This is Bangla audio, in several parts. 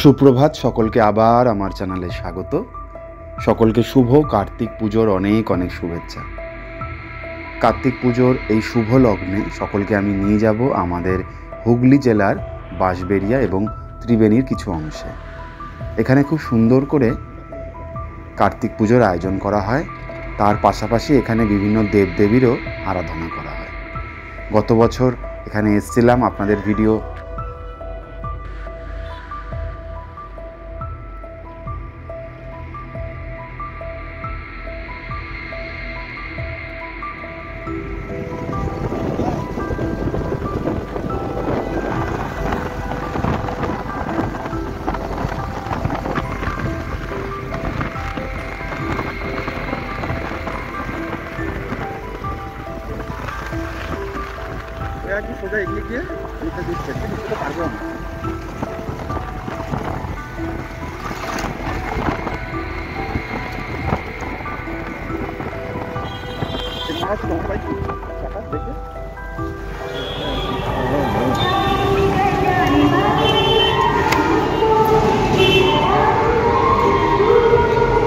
সুপ্রভাত সকলকে আবার আমার চ্যানেলে স্বাগত। সকলকে শুভ কার্তিক পুজোর অনেক অনেক শুভেচ্ছা। কার্তিক পুজোর এই শুভ লগ্নে সকলকে আমি নিয়ে যাব আমাদের হুগলি জেলার বাঁশবেড়িয়া এবং ত্রিবেণীর কিছু অংশে। এখানে খুব সুন্দর করে কার্তিক পুজোর আয়োজন করা হয়। তার পাশাপাশি এখানে বিভিন্ন দেবদেবীরও আরাধনা করা হয়। গত বছর এখানে এসেছিলাম, আপনাদের ভিডিও সোজা এগিয়ে গিয়ে দিচ্ছে, কিন্তু পারবো না।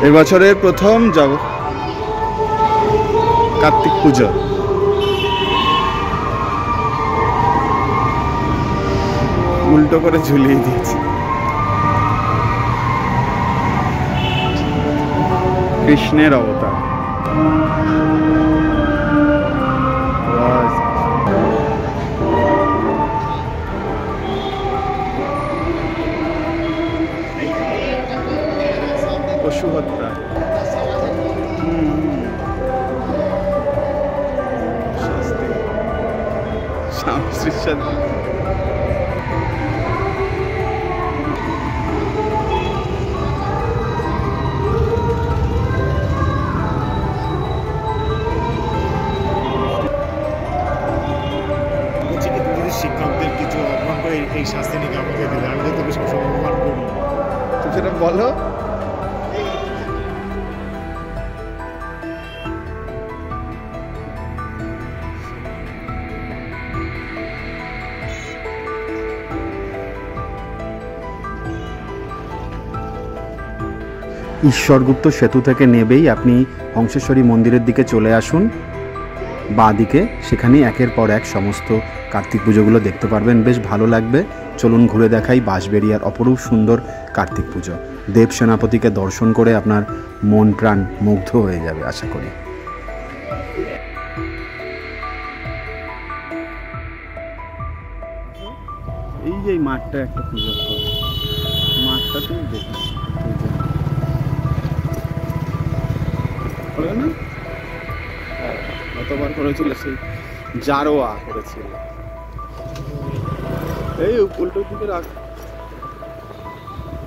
এই বছরের প্রথম কার্তিক পুজো। উল্টো করে ঝুলিয়ে দিয়েছি। কৃষ্ণের অবতার। পশু হত্যা। শিক্ষকদের কিছু অপমান করে এই শাস্তি নাকি আমাকে দিলে, আমি তো তোকে সবসময় অপমান করি। তুমি সেটা বলো। ঈশ্বরগুপ্ত সেতু থেকে নেবেই আপনি হংসেশ্বরী মন্দিরের দিকে চলে আসুন। বাঁ দিকে সেখানেই একের পর এক সমস্ত কার্তিক পুজোগুলো দেখতে পারবেন, বেশ ভালো লাগবে। চলুন ঘুরে দেখাই বাঁশবেড়িয়ার অপরূপ সুন্দর কার্তিক পুজো। দেব সেনাপতিকে দর্শন করে আপনার মন প্রাণ মুগ্ধ হয়ে যাবে আশা করি। এই যে মাঠটা একটা পুজো করে, মাঠটাতেই দেখি না কতবার করেছিল, সেই জারোয়া করেছিল। এই উল্টো দিকে রাখ,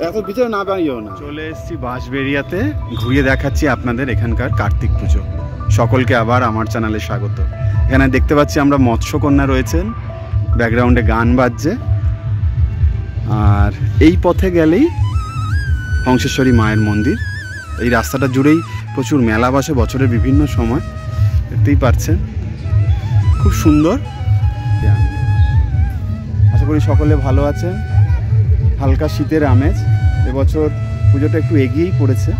এত ভিতরে না বাইও না। চলে এসেছি বাঁশবেড়িয়াতে, ঘুরিয়ে দেখাচ্ছি আপনাদের এখানকার কার্তিক পুজো। সকলকে আবার আমার চ্যানেলে স্বাগত। এখানে দেখতে পাচ্ছি আমরা মৎস্যকন্যা রয়েছেন, ব্যাকগ্রাউন্ডে গান বাজছে। আর এই পথে গেলেই হংসেশ্বরী মায়ের মন্দির। এই রাস্তাটা জুড়েই প্রচুর মেলা বসে বছরের বিভিন্ন সময়, দেখতেই পাচ্ছেন। খুব সুন্দর। আশা করি সকলে ভালো আছেন। হালকা শীতের আমেজ। এবছর পুজোটা একটু এগিয়েই পড়েছে,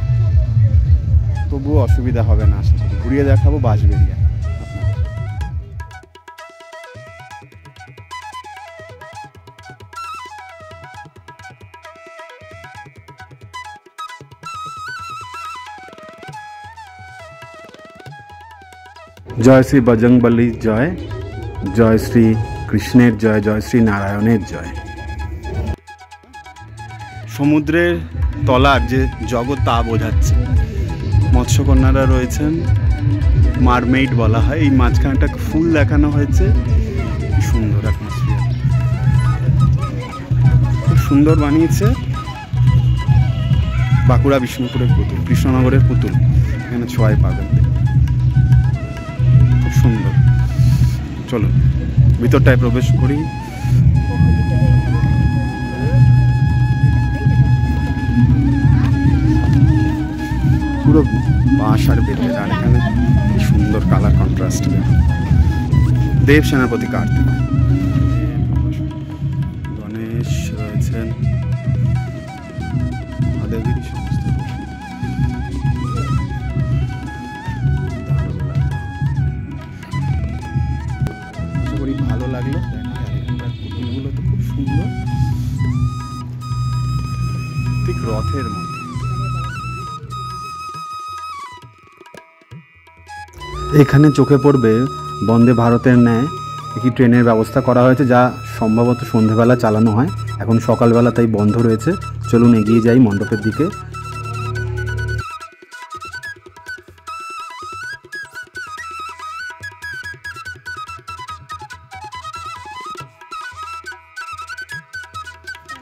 তবুও অসুবিধা হবে না আশা করি। ঘুরিয়ে দেখাবো বাঁশবেড়িয়া। জয় শ্রী বজরংবলীর জয়, জয় শ্রী কৃষ্ণের জয়, জয় শ্রী নারায়ণের জয়। সমুদ্রের তলার যে জগৎ তা বোঝাচ্ছে। মৎস্যকন্যারা রয়েছেন, মারমেইড বলা হয়। এই মাঝখানে একটা ফুল দেখানো হয়েছে, সুন্দর অ্যাটমসফিয়ার, খুব সুন্দর বানিয়েছে। বাঁকুড়া বিষ্ণুপুরের পুতুল, কৃষ্ণনগরের পুতুল এখানে ছোঁয়ায় পাবেন, খুব সুন্দর। চলো ভিতরটায় প্রবেশ করি। পুরো বাঁশ আর বেতের, আর এখানে সুন্দর কালার কন্ট্রাস্ট। দেব সেনাপতি কার্তিক, গণেশ রয়েছেন, রথের মতো। এখানে চোখে পড়বে বন্দে ভারতের ন্যায় একটি ট্রেনের ব্যবস্থা করা হয়েছে, যা সম্ভবত সন্ধেবেলা চালানো হয়। এখন সকালবেলা তাই বন্ধ রয়েছে। চলুন এগিয়ে যাই মণ্ডপের দিকে।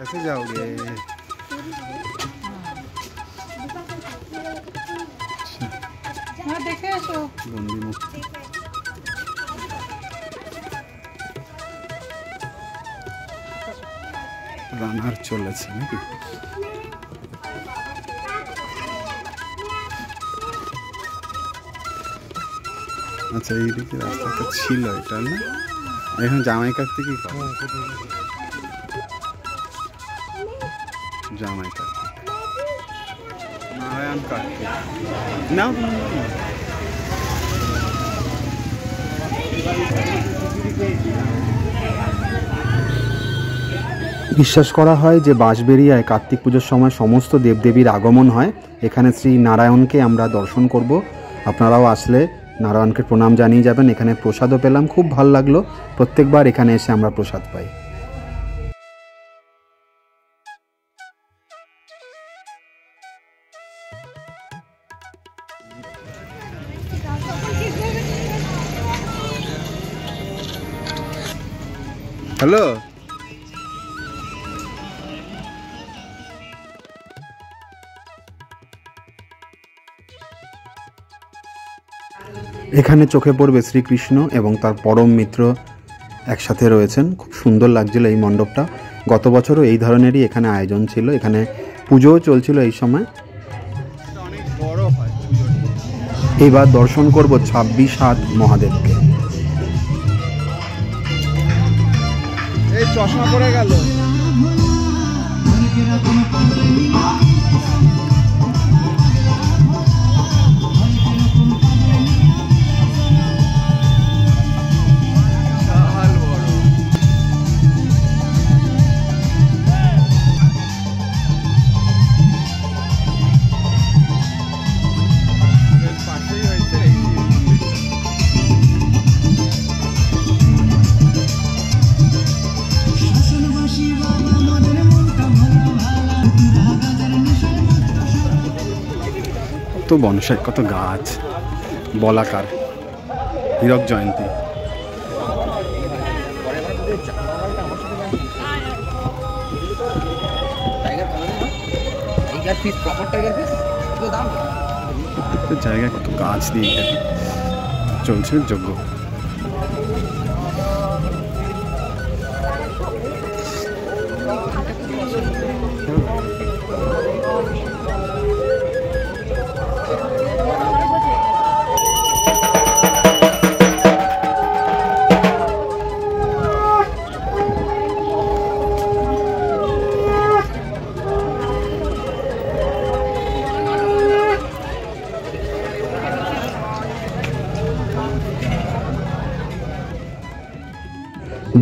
कैसे जाओगे? देखे আসো রানার চলেছে নাকি? আচ্ছা, এইদিকে রাস্তাটা ছিল এটা না? এখন জামাই কাটতে কি করে? জামাই কাটতে নারায়ণ কাটতে না। বিশ্বাস করা হয় যে বাঁশবেড়িয়ায় কার্তিক পুজোর সময় সমস্ত দেবদেবীর আগমন হয়। এখানে শ্রী নারায়ণকে আমরা দর্শন করব। আপনারাও আসলে নারায়ণকে প্রণাম জানিয়ে যাবেন। এখানে প্রসাদও পেলাম, খুব ভালো লাগলো। প্রত্যেকবার এখানে এসে আমরা প্রসাদ পাই। হ্যালো, এখানে চোখে পড়বে শ্রীকৃষ্ণ এবং তার পরম মিত্র একসাথে রয়েছেন। খুব সুন্দর লাগছিল এই মণ্ডপটা। গত বছরও এই ধরনেরই এখানে আয়োজন ছিল। এখানে পুজোও চলছিল এই সময়। অনেক বড় হয়। এবার দর্শন করব 26 হাত মহাদেবকে। এই চশমা পড়ে গেল। তো বনসাই, কত গাছ, বলাকার, হীরক জয়ন্তী। জায়গায় কত গাছ দিয়ে চলছে যজ্ঞ।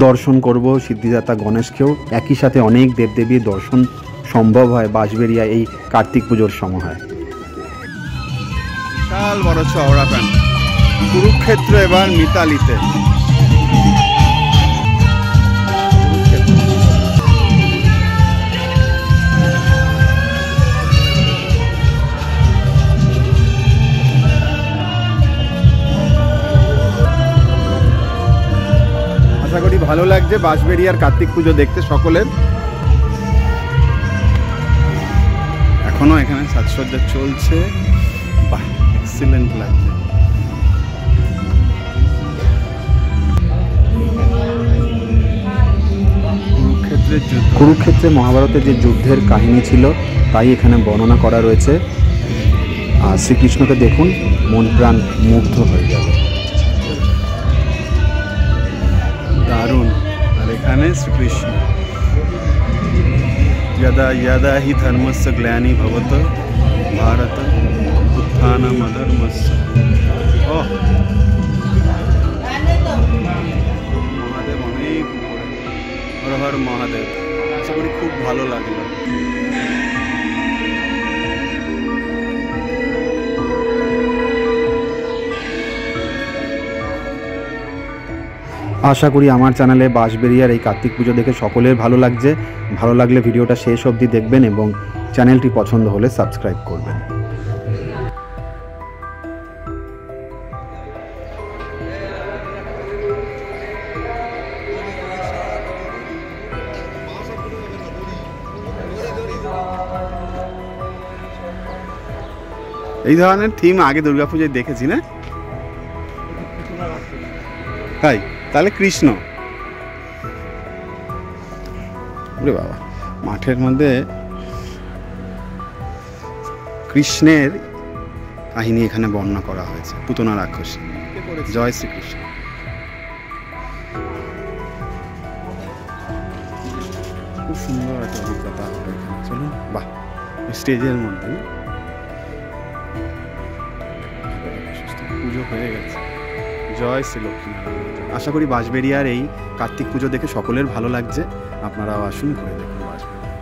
দর্শন করব সিদ্ধিদাতা গণেশকেও। একই সাথে অনেক দেবদেবীর দর্শন সম্ভব হয় বাঁশবেড়িয়া এই কার্তিক পুজোর সময়। বিশাল বড় চওড়া প্যান। কুরুক্ষেত্র এবার মিতালিতে। আশা করি ভালো লাগছে বাঁশবেড়িয়ার কার্তিক পুজো দেখতে সকলের। এখনো এখানে সাজসজ্জা চলছে। বাহ, এক্সিলেন্ট লাগছে। কুরুক্ষেত্রে মহাভারতের যে যুদ্ধের কাহিনী ছিল তাই এখানে বর্ণনা করা রয়েছে। আর শ্রীকৃষ্ণকে দেখুন, মন প্রাণ মুগ্ধ হয়ে যাবে। দারুণ। আর এখানে শ্রীকৃষ্ণ यदा यदा हि धर्मस्य ग्लानि भवत भारत उत्थानम् अधर्मस्य। ओह, মহাদেব অনেক উপরে। হর হর মহাদেব। আশা করি খুব ভালো লাগলো। আশা করি আমার চ্যানেলে বাঁশবেড়িয়ার এই কার্তিক পুজো দেখে সকলের ভালো লাগছে। ভালো লাগলে ভিডিওটা শেষ অবধি দেখবেন এবং চ্যানেলটি পছন্দ হলে সাবস্ক্রাইব করবেন। এই ধরনের থিম আগে দুর্গাপূজায় দেখেছি না? তাই তাহলে কৃষ্ণ, ওরে বাবা, মাঠের মধ্যে কৃষ্ণের কাহিনী এখানে বর্ণনা করা হয়েছে, পুতনা রাক্ষসী। জয় শ্রীকৃষ্ণ। খুব সুন্দর একটা অভিজ্ঞতা হবে এখানে। চলুন, বাহ, স্টেজের মধ্যে পুজো হয়ে গেছে। জয় শ্রী লক্ষ্মী। আশা করি বাঁশবেড়িয়ার এই কার্তিক পুজো দেখে সকলের ভালো লাগছে। আপনারাও আসুন, ঘুরে দেখুন বাঁশবেড়িয়া।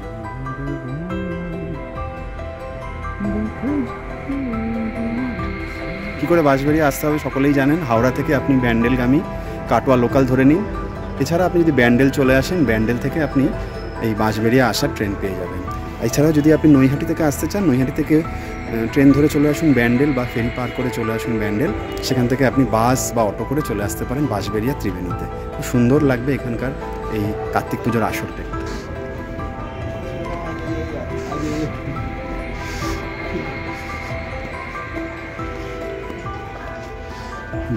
কী করে বাঁশবেড়িয়া আসতে হবে সকলেই জানেন। হাওড়া থেকে আপনি ব্যান্ডেলগামী কাটোয়া লোকাল ধরে নিন। এছাড়া আপনি যদি ব্যান্ডেল চলে আসেন, ব্যান্ডেল থেকে আপনি এই বাঁশবেড়িয়া আসার ট্রেন পেয়ে যাবেন। এছাড়াও যদি আপনি নৈহাটি থেকে আসতে চান, নৈহাটি থেকে ট্রেন ধরে চলে আসুন ব্যান্ডেল, বা ফেরি পার করে চলে আসুন ব্যান্ডেল। সেখান থেকে আপনি বাস বা অটো করে চলে আসতে পারেন বাঁশবেড়িয়া ত্রিবেণীতে। খুব সুন্দর লাগবে এখানকার এই কার্তিক পুজোর আসরটা।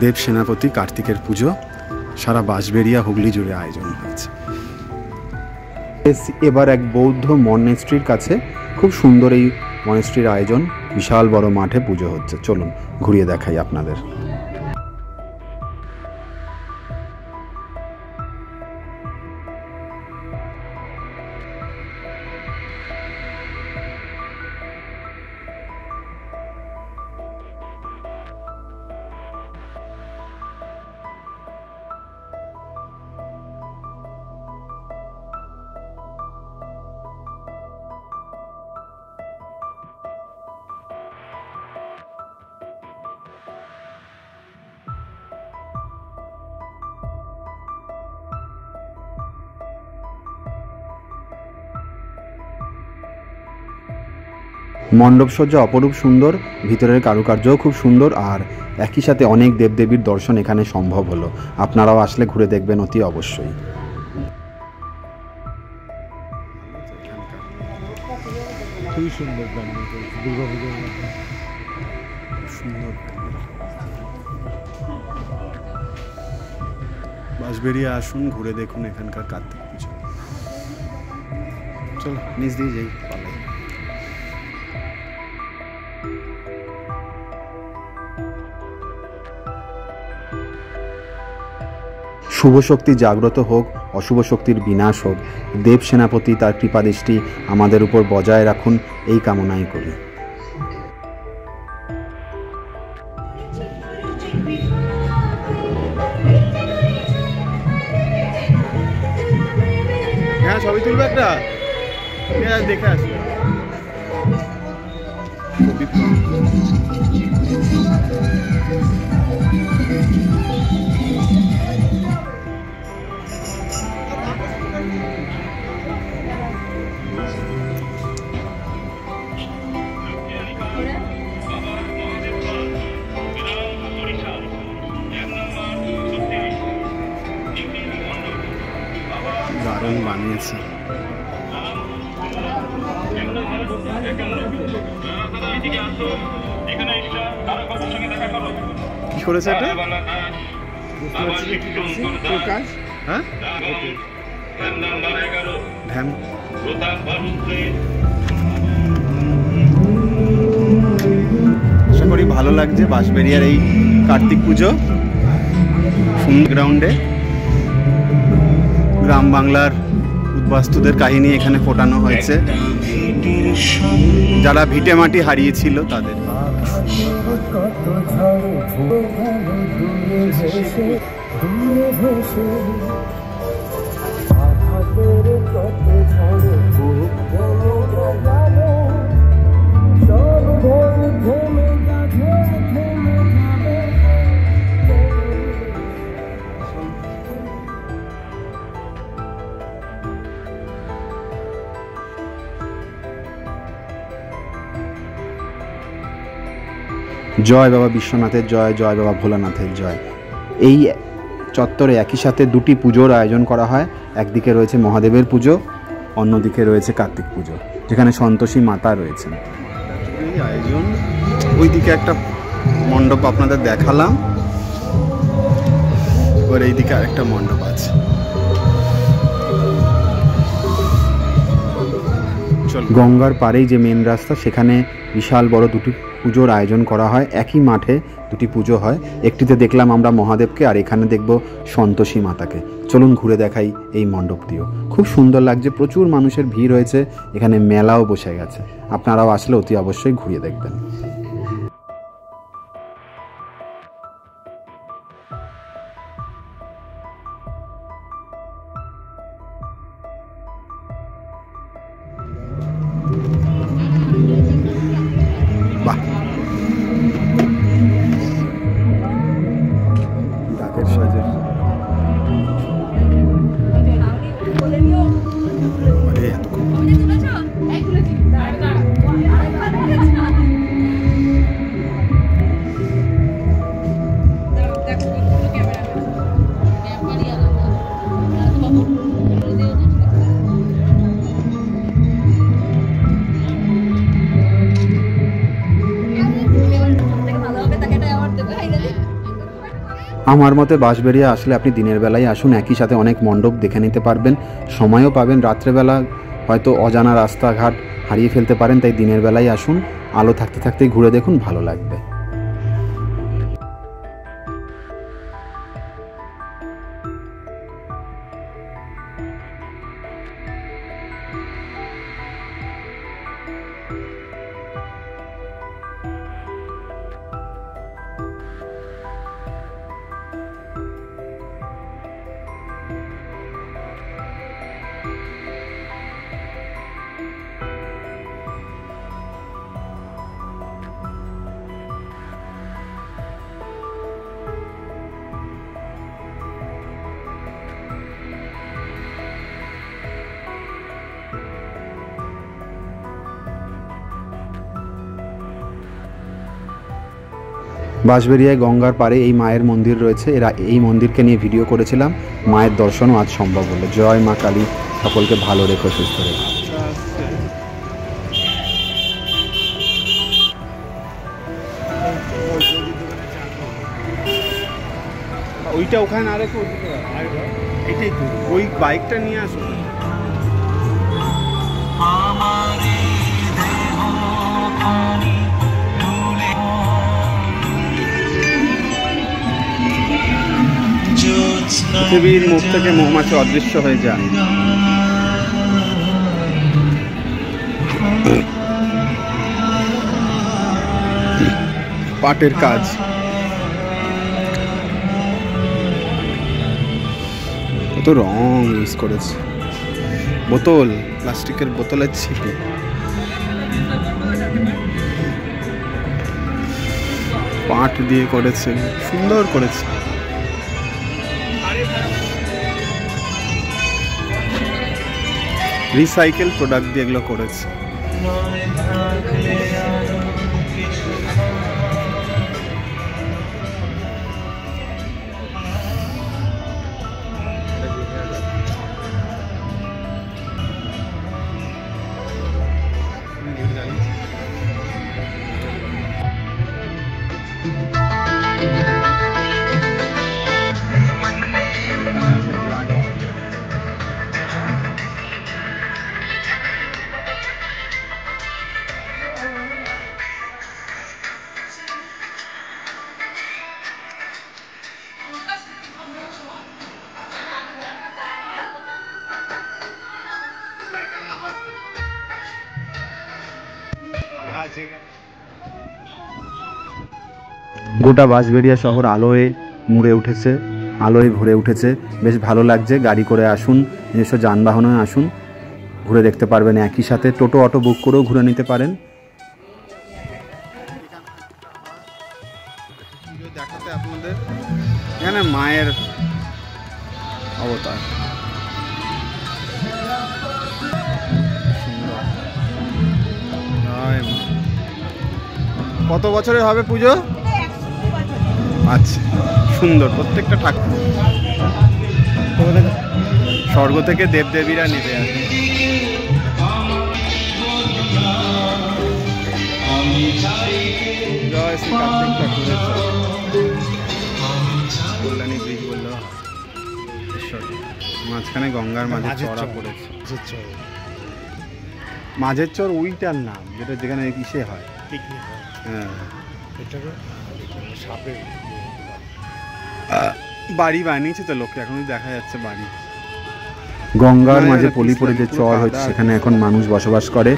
দেব সেনাপতি কার্তিকের পুজো সারা বাঁশবেড়িয়া হুগলি জুড়ে আয়োজন হয়েছে। এবার এক বৌদ্ধ মনেস্ট্রির কাছে খুব সুন্দর এই মনেস্ট্রির আয়োজন, বিশাল বড় মাঠে পুজো হচ্ছে। চলুন ঘুরিয়ে দেখাই আপনাদের। মণ্ডপসজ্জা অপরূপ সুন্দর, ভিতরের কারুকার্যও খুব সুন্দর, আর একই সাথে অনেক দেবদেবীর দর্শন এখানে সম্ভব হলো। আপনারাও আসলে ঘুরে দেখবেন অতি অবশ্যই। খুবই সুন্দর দুর্গাপুজোর সুন্দর। বাঁশবেড়িয়া আসুন, ঘুরে দেখুন এখানকার কার্তিক পুজো। চলো নিচ দিয়ে যাই, পালাই। শুভ শক্তি জাগ্রত হোক, অশুভ শক্তির বিনাশ হোক। দেব সেনাপতি তার কৃপাদৃষ্টি আমাদের উপর বজায় রাখুন, এই কামনাই করি। হ্যাঁ, ছবি তুলবে একটা, দেখে আসি। দারুণ বানিয়েছে। কি করেছে এটা? হ্যাঁ, আশা করি ভালো লাগছে বাঁশবেড়িয়ার এই কার্তিক পুজো। সুন্দর গ্রাউন্ডে গ্রাম বাংলার উদ্বাস্তুদের কাহিনী এখানে ফোটানো হয়েছে, যারা ভিটে মাটি হারিয়েছিল তাদের। জয় বাবা বিশ্বনাথের জয়, জয় বাবা ভোলানাথের জয়। এই চত্বরে একই সাথে দুটি পুজোর আয়োজন করা হয়। একদিকে রয়েছে মহাদেবের পুজো, অন্যদিকে রয়েছে কার্তিক পুজো, যেখানে সন্তোষী মাতা রয়েছেন। এই আয়োজন, ওইদিকে একটা মণ্ডপ আপনাদের দেখালাম, এবার এইদিকে আরেকটা মণ্ডপ আছে। গঙ্গার পাড়েই যে মেন রাস্তা, সেখানে বিশাল বড় দুটি পুজোর আয়োজন করা হয়। একই মাঠে দুটি পুজো হয়, একটিতে দেখলাম আমরা মহাদেবকে, আর এখানে দেখব সন্তোষী মাতাকে। চলুন ঘুরে দেখাই এই মণ্ডপটিও, খুব সুন্দর লাগছে, প্রচুর মানুষের ভিড় হয়েছে, এখানে মেলাও বসে গেছে। আপনারাও আসলে অতি অবশ্যই ঘুরিয়ে দেখবেন। বাহ, ডাকের সাজে আমার মতে বাঁশবেড়িয়া আসলে আপনি দিনের বেলায় আসুন, একই সাথে অনেক মণ্ডপ দেখে নিতে পারবেন, সময়ও পাবেন। রাত্রেবেলা হয়তো অজানা রাস্তাঘাট হারিয়ে ফেলতে পারেন, তাই দিনের বেলায় আসুন, আলো থাকতে থাকতেই ঘুরে দেখুন, ভালো লাগবে। বাঁশবেড়িয়ায় গঙ্গার পাড়ে এই মায়ের মন্দির রয়েছে, এরা এই মন্দিরকে নিয়ে ভিডিও করেছিলাম। মায়ের দর্শনও আজ সম্ভব হলো। জয় মা কালী, সকলকে ভালো রেখো, সুস্থ রেখো। ওইটা ওখানে আর একটু এটাই তো, ওই বাইকটা নিয়ে আসো। পৃথিবীর মুখ থেকে মৌমাছি অদৃশ্য হয়ে যায়। পাটের কাজ, কত রং ইউজ করেছে। বোতল, প্লাস্টিকের বোতলের ছিপি, পাট দিয়ে করেছে, সুন্দর করেছে। রিসাইকেল প্রোডাক্ট দিয়ে এগুলো করেছে। গোটা বাঁশবেড়িয়া শহর আলোয় মুড়ে উঠেছে, আলোয় ভরে উঠেছে, বেশ ভালো লাগছে। গাড়ি করে আসুন, নিজস্ব যানবাহনে আসুন, ঘুরে দেখতে পারবেন। একই সাথে টোটো অটো বুক করেও ঘুরে নিতে পারেন। দেখাতে আপনাদের এখানে মায়ের অবতার, সুন্দর। কত বছরের হবে পুজো? আচ্ছা, সুন্দর প্রত্যেকটা ঠাকুর। স্বর্গ থেকে দেবদেবীরা নেমে আসে। জয় শ্রী কার্তিক ঠাকুরের জয়। কল্যাণী ব্রিজ বললেও হয়। মাঝখানে গঙ্গার মাঝে চড়া পড়েছে। মাঝের চর ওইটার নাম, যেটা যেখানে ইসে হয়, পিকনিক হয়। হ্যাঁ। এটাকে সাপের বাড়ি বানিয়েছে তো লোককে, এখনই দেখা যাচ্ছে বাড়ি। গঙ্গার মাঝে পলি পড়ে যে চর হচ্ছে, সেখানে এখন মানুষ বসবাস করে।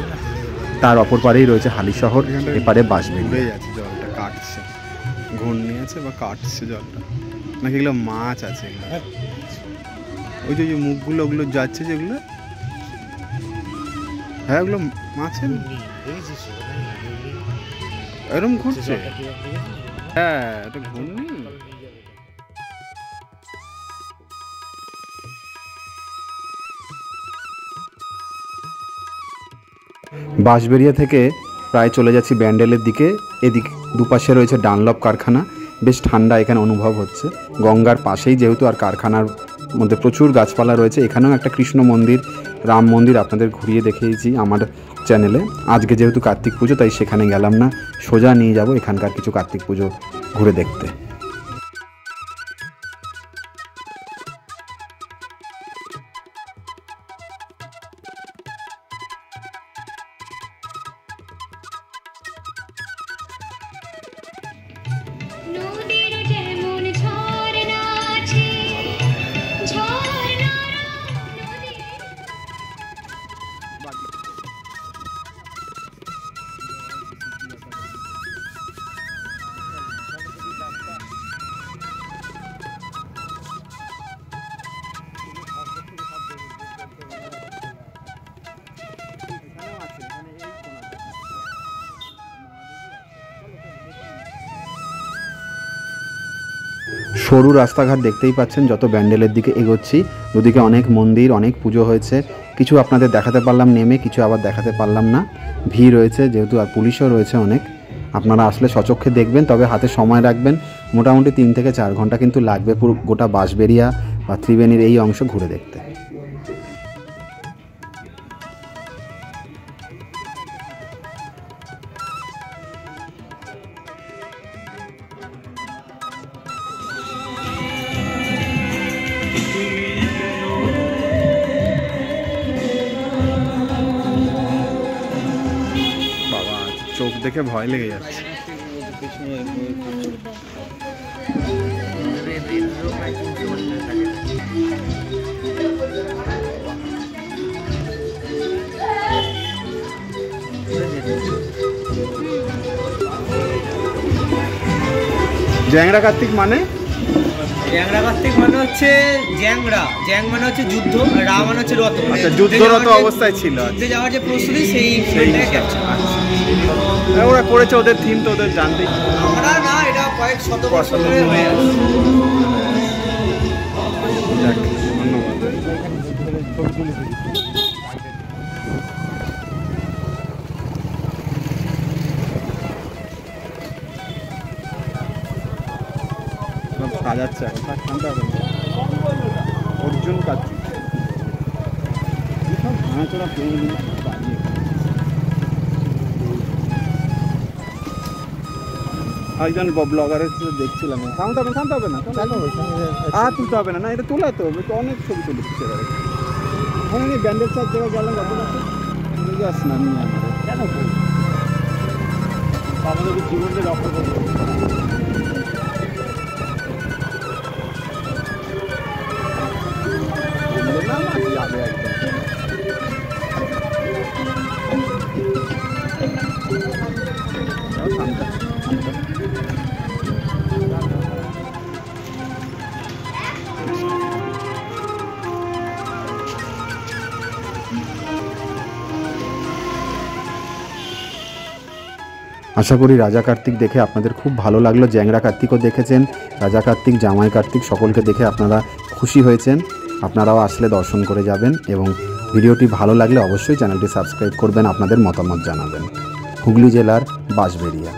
তার অপর পারেই রয়েছে হালিশহর, এপারে বাঁশবেড়িয়া আছে। জলটা কাটছে, ঘূর্ণি আছে বা কাটছে জলটা, নাকি এগুলো মাছ আছে? ওই যে মুখগুলো ওগুলো যাচ্ছে যেগুলো, হ্যাঁ ওগুলো মাছের এরকম ঘুরছে। হ্যাঁ এটা ঘূর্ণি। বাঁশবেড়িয়া থেকে প্রায় চলে যাচ্ছি ব্যান্ডেলের দিকে। এদিক দুপাশে রয়েছে ডানলপ কারখানা, বেশ ঠান্ডা এখানে অনুভব হচ্ছে। গঙ্গার পাশেই যেহেতু, আর কারখানার মধ্যে প্রচুর গাছপালা রয়েছে। এখানেও একটা কৃষ্ণ মন্দির, রাম মন্দির আপনাদের ঘুরিয়ে দেখিয়েছি আমার চ্যানেলে। আজকে যেহেতু কার্তিক পুজো, তাই সেখানে গেলাম না, সোজা নিয়ে যাব এখানকার কিছু কার্তিক পুজো ঘুরে দেখতে। সরু রাস্তাঘাট দেখতেই পাচ্ছেন। যত ব্যান্ডেলের দিকে এগোচ্ছি, দুদিকে অনেক মন্দির, অনেক পুজো হয়েছে। কিছু আপনাদের দেখাতে পারলাম নেমে, কিছু আবার দেখাতে পারলাম না, ভিড় রয়েছে যেহেতু, আর পুলিশও রয়েছে অনেক। আপনারা আসলে সচক্ষে দেখবেন, তবে হাতে সময় রাখবেন। মোটামুটি 3 থেকে 4 ঘন্টা কিন্তু লাগবে পুরো গোটা বাঁশবেড়িয়া বা ত্রিবেণীর এই অংশ ঘুরে দেখতে। চোখ দেখে ভয় লেগে যাচ্ছে। জ্যাংরা কার্তিক মানে? জ্যাংরা কার্তিক মানে হচ্ছে জ্যাংরা, জ্যাং মানে হচ্ছে যুদ্ধ, আর রা মানে হচ্ছে রথ। আচ্ছা, যুদ্ধরত অবস্থায় ছিল, যুদ্ধে যাওয়ার যে প্রস্তুতি সেইটাকে ক্যাপচার। ওরা করেছে, ওদের থিম তো ওদের জানতেই। আমরা না, এটা কয়েক শত বছর ধরে হয়ে আছে। সাজাচ্ছে অর্জুন কার্তিক সব ভাঙাচোরা একজন ব্লগারের দেখছিলাম। থামতে হবে না, আর তুলতে হবে না, না এটা তোলা তো অনেক ছবি তুলে দিচ্ছে। হ্যাঁ আমি ব্যান্ডেল চার জায়গায় গেলাম, গত বছর যাস না নিয়ে আমাদের জীবনটা রক্ষা করবো। আশা করি রাজা কার্তিক দেখে আপনাদের খুব ভালো লাগলো। জ্যাংরা কার্তিকও দেখেছেন, রাজা কার্তিক, জামাই কার্তিক, সকলকে দেখে আপনারা খুশি হয়েছেন। আপনারাও আসলে দর্শন করে যাবেন, এবং ভিডিওটি ভালো লাগলে অবশ্যই চ্যানেলটি সাবস্ক্রাইব করবেন, আপনাদের মতামত জানাবেন। হুগলি জেলার বাঁশবেড়িয়া।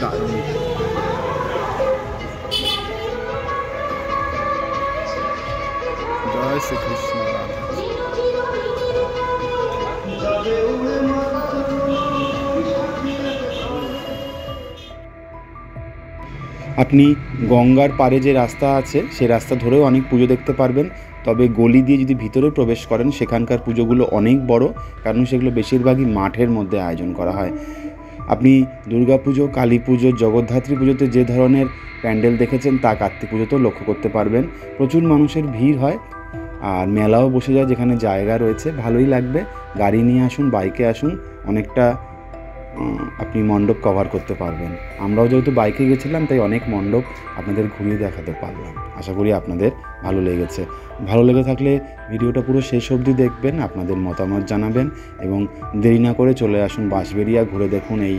দারুণ। জয় শ্রীকৃষ্ণ। আপনি গঙ্গার পাড়ে যে রাস্তা আছে সেই রাস্তা ধরেও অনেক পুজো দেখতে পারবেন, তবে গলি দিয়ে যদি ভিতরে প্রবেশ করেন সেখানকার পুজোগুলো অনেক বড়, কারণ সেগুলো বেশিরভাগই মাঠের মধ্যে আয়োজন করা হয়। আপনি দুর্গা পুজো, কালী পুজো, জগদ্ধাত্রী পুজোতে যে ধরনের প্যান্ডেল দেখেছেন তা কার্তিক পুজোতেও লক্ষ্য করতে পারবেন। প্রচুর মানুষের ভিড় হয় আর মেলাও বসে যায়, যেখানে জায়গা রয়েছে, ভালোই লাগবে। গাড়ি নিয়ে আসুন, বাইকে আসুন, অনেকটা আপনি মণ্ডপ কভার করতে পারবেন। আমরাও যেহেতু বাইকে গেছিলাম তাই অনেক মণ্ডপ আপনাদের ঘুরিয়ে দেখাতে পারলাম। আশা করি আপনাদের ভালো লেগেছে। ভালো লেগে থাকলে ভিডিওটা পুরো শেষ অবধি দেখবেন, আপনাদের মতামত জানাবেন এবং দেরি না করে চলে আসুন বাঁশবেড়িয়া, ঘুরে দেখুন এই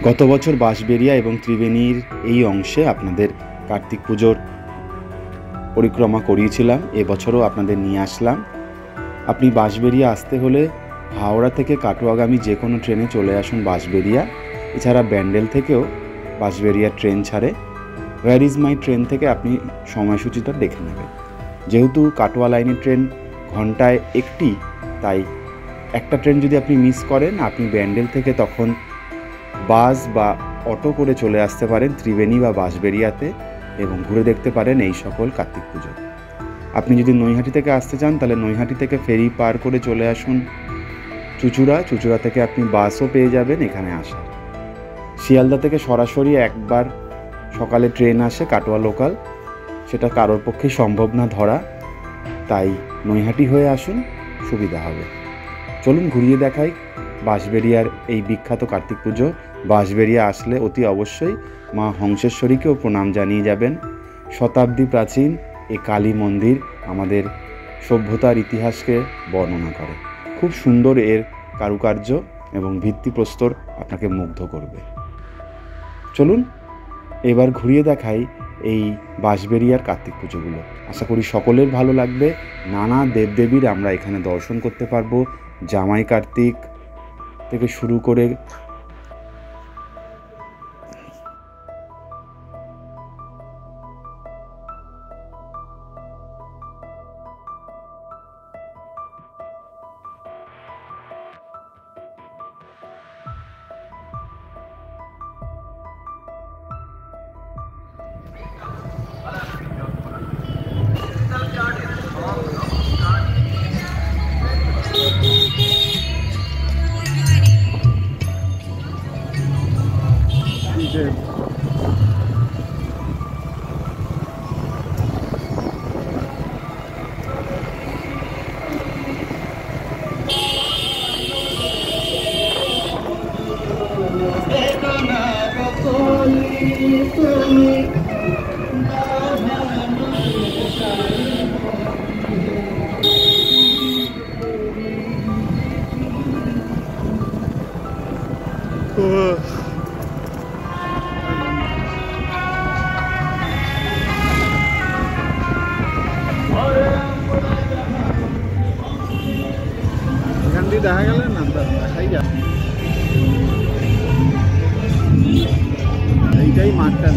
গত বছর বাঁশবেড়িয়া এবং ত্রিবেণীর এই অংশে আপনাদের কার্তিক পুজোর পরিক্রমা করিয়েছিলাম, এবছরও আপনাদের নিয়ে আসলাম। আপনি বাঁশবেড়িয়া আসতে হলে হাওড়া থেকে কাটোয়াগামী যে কোনো ট্রেনে চলে আসুন বাঁশবেড়িয়া। এছাড়া ব্যান্ডেল থেকেও বাঁশবেড়িয়া ট্রেন ছাড়ে। হোয়ার ইজ মাই ট্রেন থেকে আপনি সময়সূচিটা দেখে নেবেন। যেহেতু কাটোয়া লাইনের ট্রেন ঘন্টায় একটি, তাই একটা ট্রেন যদি আপনি মিস করেন, আপনি ব্যান্ডেল থেকে তখন বাস বা অটো করে চলে আসতে পারেন ত্রিবেণী বা বাঁশবেড়িয়াতে এবং ঘুরে দেখতে পারেন এই সকল কার্তিক পুজো। আপনি যদি নৈহাটি থেকে আসতে চান তাহলে নৈহাটি থেকে ফেরি পার করে চলে আসুন চুঁচুড়া থেকে আপনি বাসও পেয়ে যাবেন এখানে আসা। শিয়ালদা থেকে সরাসরি একবার সকালে ট্রেন আসে কাটোয়া লোকাল, সেটা কারোর পক্ষে সম্ভব না ধরা, তাই নৈহাটি হয়ে আসুন, সুবিধা হবে। চলুন ঘুরিয়ে দেখাই বাঁশবেড়িয়ার এই বিখ্যাত কার্তিক পুজো। বাঁশবেড়িয়া আসলে অতি অবশ্যই মা হংসেশ্বরীকেও প্রণাম জানিয়ে যাবেন। শতাব্দী প্রাচীন এই কালী মন্দির আমাদের সভ্যতার ইতিহাসকে বর্ণনা করে। খুব সুন্দর এর কারুকার্য এবং ভিত্তিপ্রস্তর আপনাকে মুগ্ধ করবে। চলুন এবার ঘুরিয়ে দেখাই এই বাঁশবেড়িয়ার কার্তিক পুজোগুলো। আশা করি সকলের ভালো লাগবে। নানা দেবদেবীর আমরা এখানে দর্শন করতে পারবো, জামাই কার্তিক থেকে শুরু করে এখান দিয়ে দেখা গেল না, দেখাই যা, এইটাই মাঠটা।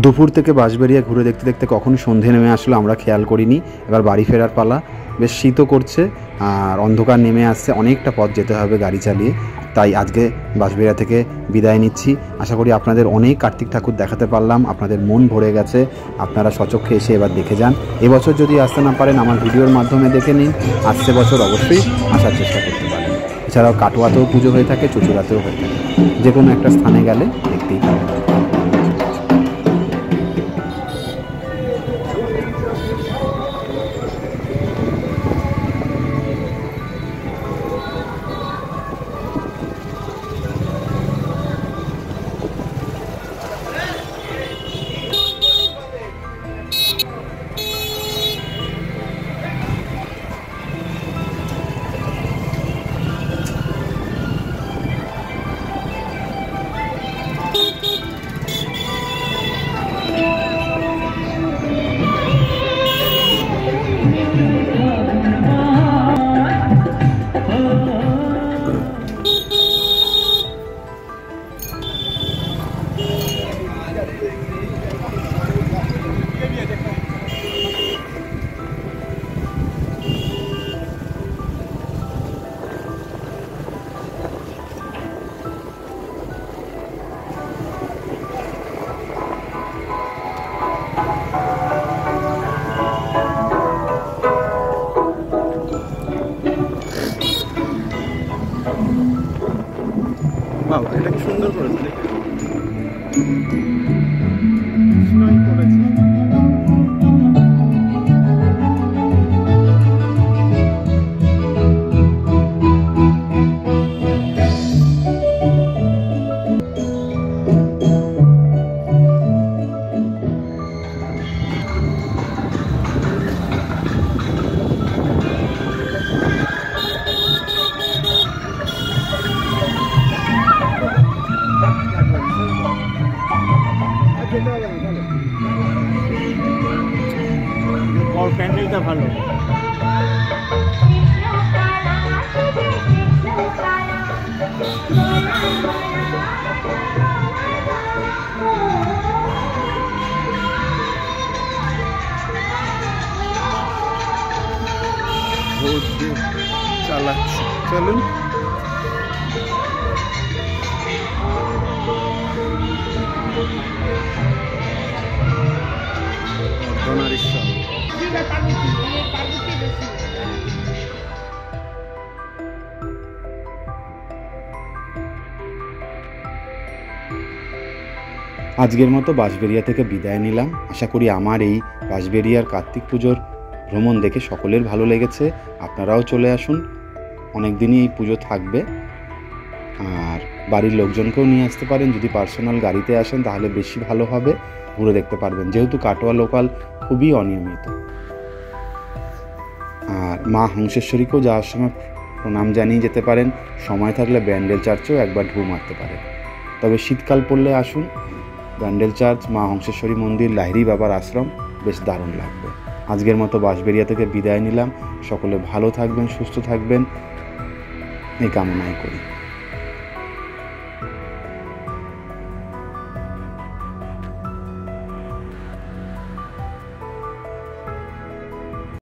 দুপুর থেকে বাঁশবেড়িয়া ঘুরে দেখতে দেখতে কখন সন্ধে নেমে আসলো আমরা খেয়াল করিনি। এবার বাড়ি ফেরার পালা। বেশ শীতও করছে আর অন্ধকার নেমে আসছে, অনেকটা পথ যেতে হবে গাড়ি চালিয়ে। তাই আজকে বাঁশবেড়িয়া থেকে বিদায় নিচ্ছি। আশা করি আপনাদের অনেক কার্তিক ঠাকুর দেখাতে পারলাম, আপনাদের মন ভরে গেছে। আপনারা সচক্ষে এসে এবার দেখে যান। এবছর যদি আসতে না পারেন আমার ভিডিওর মাধ্যমে দেখে নিন, আসছে বছর অবশ্যই আসার চেষ্টা করতে পারেন। এছাড়াও কাটোয়াতেও পুজো হয়ে থাকে, চুঁচুড়াতেও হয়ে থাকে, যে কোনো একটা স্থানে গেলে দেখতেই পাবেন। এটা কি সুন্দর করেছে, প্যান্ডেলটা ভালো। চালাচ্ছি, চলুন। আজকের মতো বাঁশবেড়িয়া থেকে বিদায় নিলাম। আশা করি আমার এই বাঁশবেড়িয়ার কার্তিক পুজোর ভ্রমণ দেখে সকলের ভালো লেগেছে। আপনারাও চলে আসুন, অনেক দিনই এই পুজো থাকবে। আর বাড়ির লোকজনকেও নিয়ে আসতে পারেন, যদি পার্সোনাল গাড়িতে আসেন তাহলে বেশি ভালো হবে, ঘুরে দেখতে পারবেন, যেহেতু কাটোয়া লোকাল খুবই অনিয়মিত। আর মা হংসেশ্বরীকেও যাওয়ার সময় প্রণাম জানিয়ে যেতে পারেন। সময় থাকলে ব্যান্ডেল চার্চেও একবার ঢু মারতে পারেন। তবে শীতকাল পড়লে আসুন, ব্যান্ডেল চার্চ, মা হংসেশ্বরী মন্দির, লাহিড়ী বাবার আশ্রম বেশ দারুণ লাগবে। আজকের মতো বাঁশবেড়িয়া থেকে বিদায় নিলাম। সকলে ভালো থাকবেন, সুস্থ থাকবেন এই কামনাই করি।